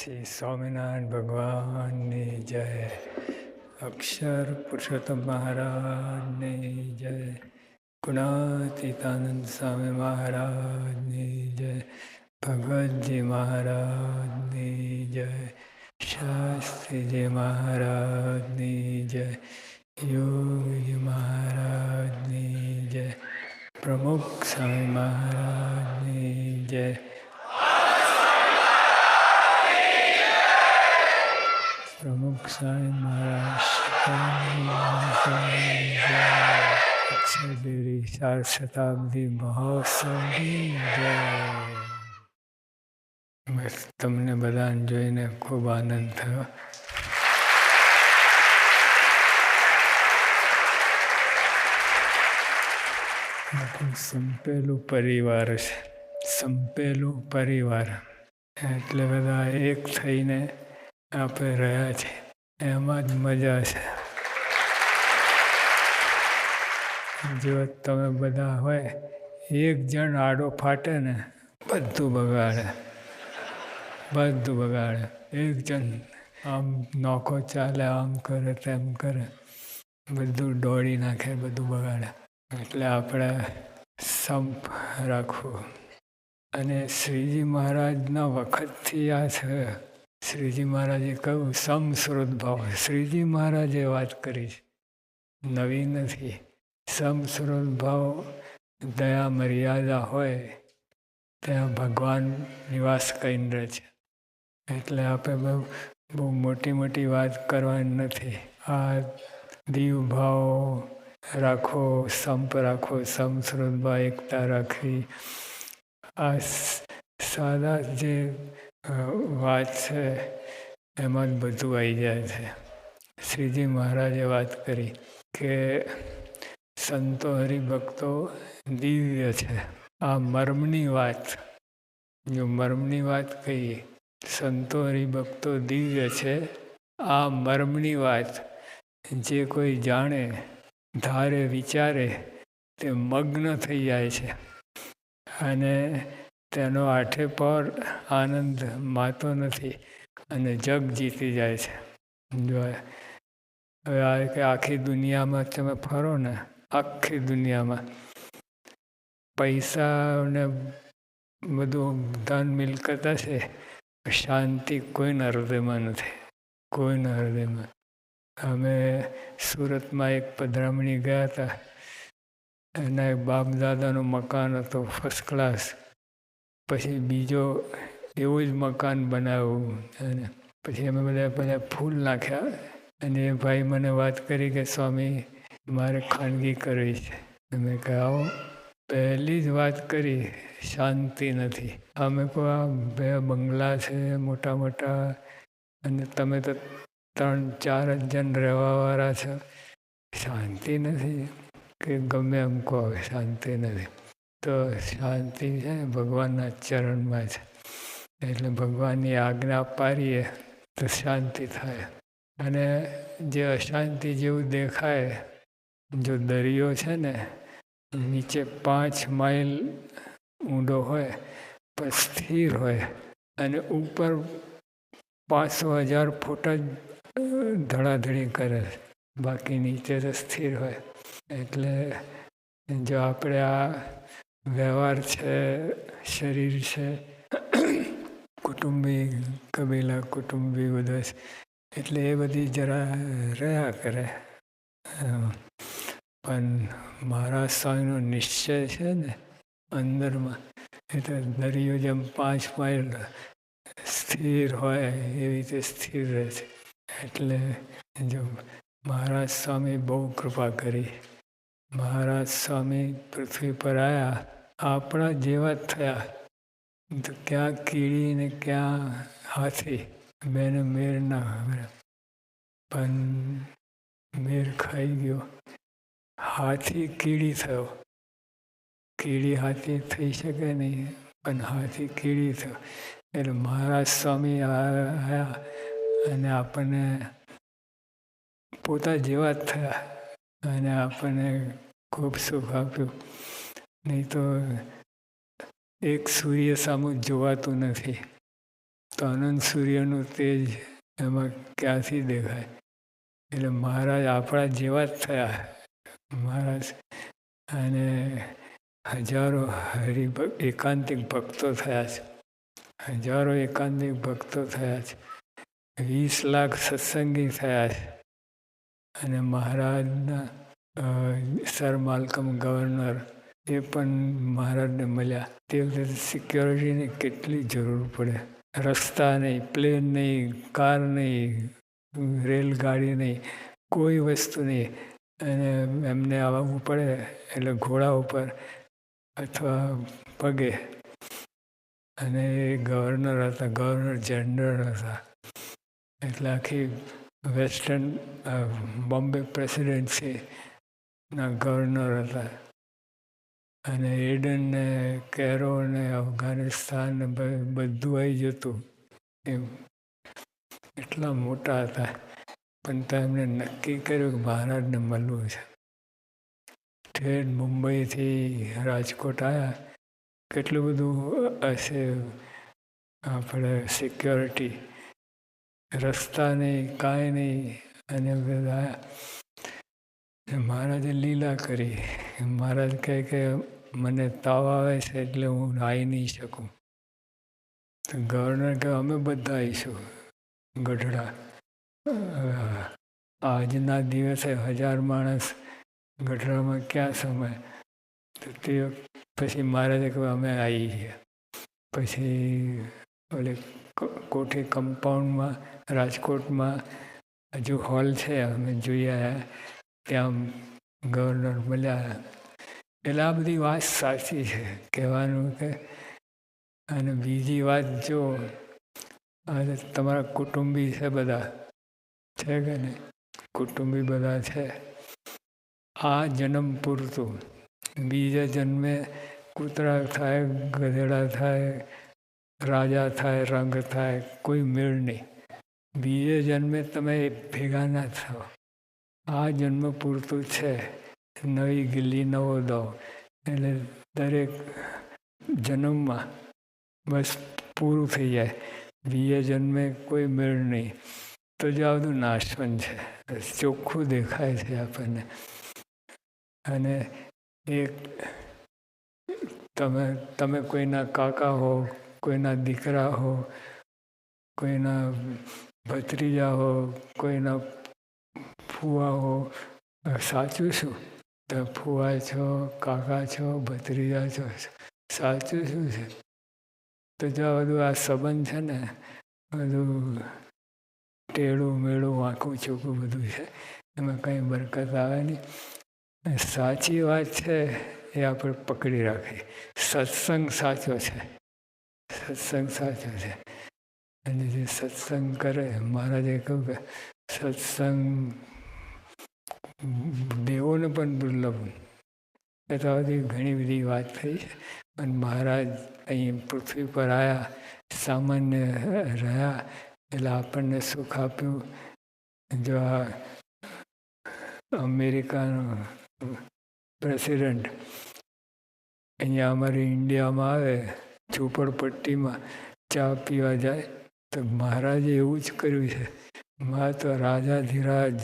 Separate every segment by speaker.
Speaker 1: શ્રી સ્વામિનારાયણ ભગવાનની જય, અક્ષર પુરુષોત્તમ મહારાજની જય, ગુણાતીતાનંદ સ્વામી મહારાજની જય, ભગવતજી મહારાજની જય, શાસ્ત્રીજી મહારાજની જય, યોગીજી મહારાજની જય, પ્રમુખ સ્વામી મહારાજની જય, પ્રમુખ સ્વામી મહારાજ અક્ષરગીરી 4 શતાબ્દી મહોત્સવની જય. બસ તમને બધાને જોઈને ખૂબ આનંદ થયો. સંપેલું પરિવાર છે, સંપેલું પરિવાર એટલે બધા એક થઈને આપણે રહ્યા છે, એમાં જ મજા છે. જો તમે બધા હોય, એક જણ આડો ફાટે ને બધું બગાડે, બધું બગાડે. એક જણ આમ નોખો ચાલે, આમ કરે તેમ કરે, બધું દોડી નાખે, બધું બગાડે. એટલે આપણે સંપ રાખવું. અને શ્રીજી મહારાજના વખતથી આ છે. શ્રીજી મહારાજે કહ્યું સમસ્રોત ભાવ. શ્રીજી મહારાજે વાત કરી છે, નવી નથી. સમસ્રોત ભાવ, દયા મર્યાદા હોય ત્યાં ભગવાન નિવાસ કરીને રહે છે. એટલે આપણે બહુ મોટી મોટી વાત કરવાની નથી. આ દીવ ભાવ રાખો, સંપ રાખો, સમસ્રોત ભાવ, એકતા રાખવી, આ સાદા જે વાત છે એમાં જ બધું આવી જાય છે. શ્રીજી મહારાજે વાત કરી કે સંતો હરિભક્તો દિવ્ય છે. આ મર્મની વાત, જો મર્મની વાત કહીએ, સંતો હરિભક્તો દિવ્ય છે. આ મર્મની વાત જે કોઈ જાણે, ધારે, વિચારે તે મગ્ન થઈ જાય છે અને તેનો આઠે પર આનંદ માતો નથી અને જગ જીતી જાય છે. જો હવે આખી દુનિયામાં તમે ફરો ને, આખી દુનિયામાં પૈસા ને બધું ધન મિલકત હશે, શાંતિ કોઈના હૃદયમાં નથી, કોઈના હૃદયમાં. અમે સુરતમાં એક પધરામણી ગયા હતા. એના એક બાપ દાદાનું મકાન હતો, ફર્સ્ટ ક્લાસ. પછી બીજો એવું જ મકાન બનાવ્યું અને પછી અમે બધા ફૂલ નાખ્યા. અને એ ભાઈ મને વાત કરી કે સ્વામી મારે ખાનગી કરવી છે. મેં કહ્યું પહેલી જ વાત કરી, શાંતિ નથી. અમે કોઈ 2 બંગલા છે મોટા મોટા, અને તમે તો 3-4 જણ રહેવાવાળા છો, શાંતિ નથી. કે ગમે એમ કહો, શાંતિ નથી. તો શાંતિ છે ને ભગવાનના ચરણમાં છે. એટલે ભગવાનની આજ્ઞા પાડીએ તો શાંતિ થાય. અને જે અશાંતિ જેવું દેખાય, જો દરિયો છે ને નીચે 5 માઇલ ઊંડો હોય પણ સ્થિર હોય, અને ઉપર 500,000 ફૂટ જ ધડાધડી કરે, બાકી નીચે તો સ્થિર હોય. એટલે જો આપણે આ વ્યવહાર છે, શરીર છે, કુટુંબી કબીલા કુટુંબી બધા છે, એટલે એ બધી જરા રહ્યા કરે. પણ મહારાજ સ્વામીનો નિશ્ચય છે ને અંદરમાં, એટલે દરિયો જેમ 5 માઇલ સ્થિર હોય એવી રીતે સ્થિર રહે છે. એટલે જો મહારાજ સ્વામી બહુ કૃપા કરી. મહારાજ સ્વામી પૃથ્વી પર આવ્યા, આપણા જેવા જ થયા. તો ક્યાં કીડી ને ક્યાં હાથી, બેને મેર ના ખબર. પણ મેર ખાઈ ગયો. હાથી કીડી થયો. કીડી હાથી થઈ શકે નહીં, પણ હાથી કીડી થયો. એટલે મહારાજ સ્વામી આવ્યા અને આપણને પોતા જેવા જ થયા અને આપણને ખૂબ સુખ આપ્યું. નહીં તો એક સૂર્ય સામું જોવાતું નથી. તો અનંત સૂર્યનું તેજ એમાં ક્યાંથી દેખાય? એટલે મહારાજ આપણા જેવા જ થયા. મહારાજ અને હજારો એકાંતિક ભક્તો થયા છે. હજારો એકાંતિક ભક્તો થયા છે. 20 લાખ સત્સંગી થયા છે. અને મહારાજના સર માલ્કમ ગવર્નર એ પણ મહારાજને મળ્યા. તે વખતે સિક્યોરિટીની કેટલી જરૂર પડે. રસ્તા નહીં, પ્લેન નહીં, કાર નહીં, રેલગાડી નહીં, કોઈ વસ્તુ નહીં. અને એમને આવવું પડે એટલે ઘોડા ઉપર અથવા પગે. અને એ ગવર્નર હતા, ગવર્નર જનરલ હતા. એટલે આખી વેસ્ટર્ન બોમ્બે પ્રેસિડેન્સીના ગવર્નર હતા. અને એડન ને કેરો ને અફઘાનિસ્તાન ને બધું આવી જતું એમ. એટલા મોટા હતા. પણ તો એમને નક્કી કર્યું કે મહારાજને મળવું છે. ઠેઠ મુંબઈથી રાજકોટ આવ્યા. કેટલું બધું હશે આપણે સિક્યોરિટી, રસ્તા નહીં, કાંઈ નહીં. અને બધા મહારાજે લીલા કરી. મહારાજ કહે કે મને તાવ આવે છે એટલે હું આવી નહીં શકું. તો ગવર્નર કહે અમે બધા આવીશું ગઢડા. આજના દિવસે 1000 માણસ ગઢડામાં ક્યાં સમય? તો તે પછી મહારાજે કહ્યું અમે આવી ગયા. પછી ઓલે કોઠી કમ્પાઉન્ડમાં રાજકોટમાં હજુ હોલ છે, અમે જોઈ આવ્યા. ત્યાં ગવર્નર મળ્યા. એટલે આ બધી વાત સાચી છે કહેવાનું કે. અને બીજી વાત જો તમારા કુટુંબી છે, બધા છે કે નહીં? કુટુંબી બધા છે. આ જન્મ પૂરતું. બીજા જન્મે કૂતરા થાય, ગધેડા થાય, રાજા થાય, રંગ થાય, કોઈ મેળ નહીં. બીજે જન્મે તમે ભેગા ના થાઓ. આ જન્મ પૂરતું છે. નવી ગિલ્લી નવો દો. એટલે દરેક જન્મમાં બસ પૂરું થઈ જાય. બીજે જન્મે કોઈ મેળ નહીં. તો જ આ બધું નાશવન છે. ચોખ્ખું દેખાય છે આપણને. અને એક તમે કોઈના કાકા હો, કોઈના દીકરા હો, કોઈના ભત્રીજા હો, કોઈના ફુવા હો. સાચું શું? તો ફુવા છો, કાકા છો, ભત્રીજા છો. સાચું શું છે? તો જો બધું આ સંબંધ છે ને, બધું ટેળું મેળું વાંકું ચોખ્ખું બધું છે. એમાં કંઈ બરકત આવે નહીં. સાચી વાત છે એ આપણે પકડી રાખીએ. સત્સંગ સાચો છે. સત્સંગ સાચો છે. અને જે સત્સંગ કરે, મહારાજે કહ્યું કે સત્સંગ દેવોને પણ દુર્લભ. એ તો બધી ઘણી બધી વાત થઈ છે. પણ મહારાજ અહીં પૃથ્વી પર આવ્યા, સામાન્ય રહ્યા, એટલે આપણને સુખ આપ્યું. જો આ અમેરિકાનો પ્રેસિડન્ટ અહીંયા અમારી ઇન્ડિયામાં આવે, ઝૂંપડપટ્ટીમાં ચા પીવા જાય, તો મહારાજે એવું જ કર્યું છે. મા તો રાજાધિરાજ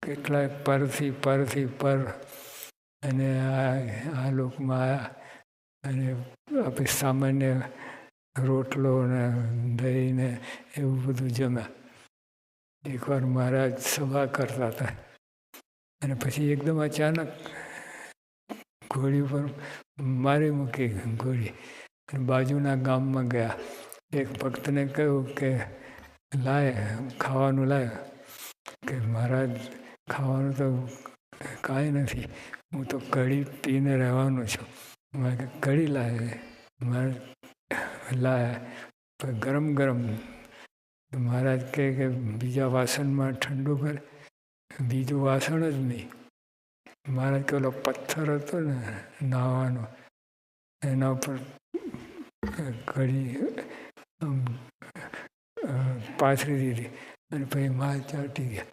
Speaker 1: કેટલાય પરથી પર અને આ લોકમાં આવ્યા. અને આપણે સામાન્ય રોટલો ને દહીં ને એવું બધું જમ્યા. એકવાર મહારાજ સભા કરતા હતા અને પછી એકદમ અચાનક ઘોડી ઉપર મારી મૂકી ઘોડી. બાજુના ગામમાં ગયા. એક ભક્તને કહ્યું કે લાય ખાવાનું લાય. કે મહારાજ ખાવાનું તો કાંઈ નથી, હું તો કઢી પીને રહેવાનું છું. મારે કઢી લાવે. મારે લાયા ગરમ ગરમ. મહારાજ કહે કે બીજા વાસણમાં ઠંડુ કર. બીજું વાસણ જ નહીં. મહારાજ કે ઓલો પથ્થર હતો ને નાવાનો, એના ઉપર કઢી પાથરી દીધી. અને પછી માલ ચાટી ગયા.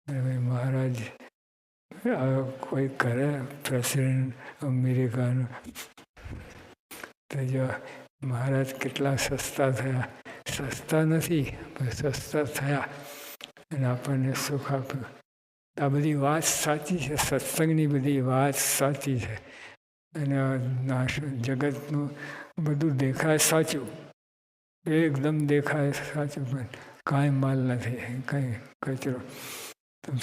Speaker 1: અને પછી મહારાજ કોઈ કરે પ્રેસિડેન્ટ અમેરિકાનું. તો જો મહારાજ કેટલા સસ્તા થયા. સસ્તા નથી પણ સસ્તા થયા અને આપણને સુખ આપ્યું. આ બધી વાત સાચી છે, સત્સંગની બધી વાત સાચી છે. અને જગતનું બધું દેખાય સાચું, એકદમ દેખાય સાચું, પણ કાંઈ માલ નથી, કંઈ કચરો.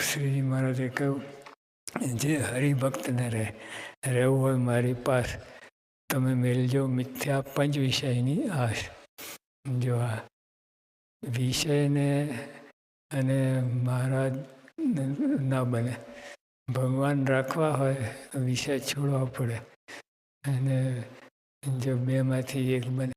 Speaker 1: શ્રીજી મહારાજે કહ્યું, જે હરિભક્તને રહેવું હોય મારી પાસ, તમે મેલજો મિથ્યા પંચ વિષયની આશ. જો આ વિષયને અને મહારાજ ના બને. ભગવાન રાખવા હોય તો વિષય છોડવા પડે, અને જો બેમાંથી એક બને